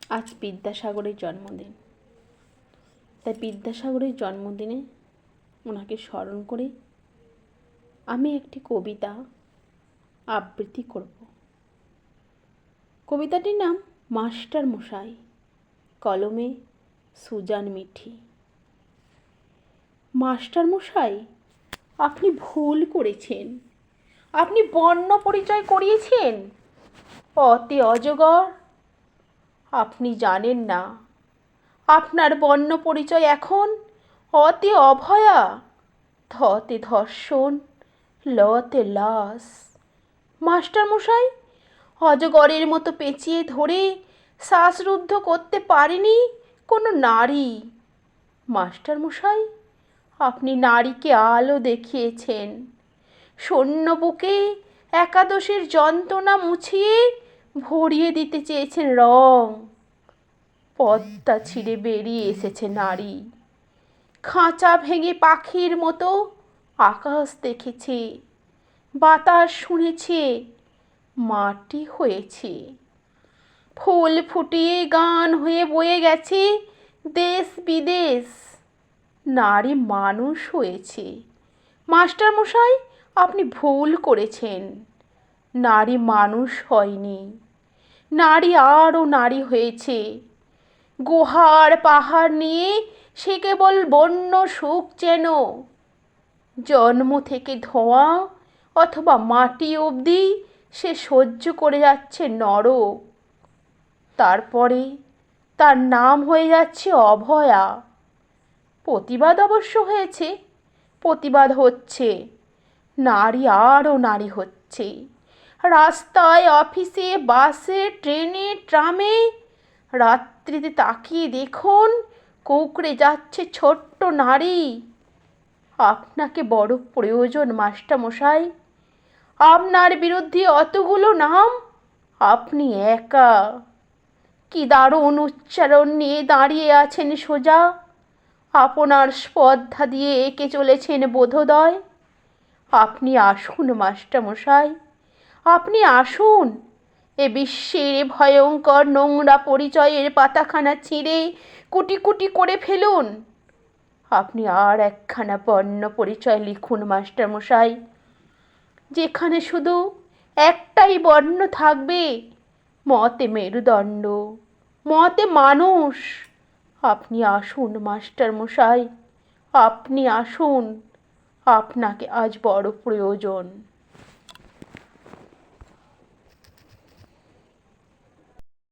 আজ বিদ্যাসাগরের জন্মদিন, তাই বিদ্যাসাগরের জন্মদিনে ওনাকে স্মরণ করে আমি একটি কবিতা আবৃত্তি করব। কবিতাটির নাম মাস্টার মশাই, কলমে সুজান মিঠি। মাস্টার মশাই, আপনি ভুল করেছেন। আপনি বর্ণ পরিচয় করিয়েছেন অতে অজগর। আপনি জানেন না আপনার বর্ণ পরিচয় এখন অতে অভয়া, ধতে ধর্ষণ, লতে লাশ। মাস্টার মশাই, অজগরের মতো পেঁচিয়ে ধরে শ্বাসরুদ্ধ করতে পারেনি কোনো নারী। মাস্টার মশাই, আপনি নারীকে আলো দেখিয়েছেন। শূন্য বুকে একাদশীর যন্ত্রণা মুছিয়ে ভরিয়ে দিতে চেয়েছেন রং। পদ্মা ছিঁড়ে বেরিয়ে এসেছে নারী। খাঁচা ভেঙে পাখির মতো আকাশ দেখেছে, বাতাস শুনেছে, মাটি হয়েছে। ফুল ফুটিয়ে গান হয়ে বয়ে গেছে দেশ বিদেশ। নারী মানুষ হয়েছে। মাস্টার মশাই, আপনি ভুল করেছেন। নারী মানুষ হয়নি, নারী আরও নারী হয়েছে। গুহার পাহাড় নিয়ে সে কেবল বন্য সুখ যেন। জন্ম থেকে ধোঁয়া অথবা মাটি অবধি সে সহ্য করে যাচ্ছে নরক। তারপরে তার নাম হয়ে যাচ্ছে অভয়া। প্রতিবাদ অবশ্য হয়েছে, প্রতিবাদ হচ্ছে। নারী আরও নারী হচ্ছে। রাস্তায়, অফিসে, বাসে, ট্রেনে, ট্রামে রাত্রিতে তাকিয়ে দেখুন কুঁকড়ে যাচ্ছে ছোট্ট নারী। আপনাকে বড় প্রয়োজন মাস্টারমশাই। আপনার বিরুদ্ধে অতগুলো নাম, আপনি একা। কি দারুণ উচ্চারণ নিয়ে দাঁড়িয়ে আছেন সোজা। আপনার স্পর্ধা দিয়ে এঁকে চলেছেন বোধোদয়। আপনি আসুন মাস্টারমশাই, আপনি আসুন। এ বিশ্বের ভয়ঙ্কর নোংরা পরিচয়ের পাতাখানা ছিঁড়ে কুটি কুটি করে ফেলুন। আপনি আর একখানা বর্ণ পরিচয় লিখুন মাস্টারমশাই, যেখানে শুধু একটাই বর্ণ থাকবে, মতে মেরুদণ্ড, মতে মানুষ। আপনি আসুন মাস্টারমশাই, আপনি আসুন। আপনাকে আজ বড় প্রয়োজন।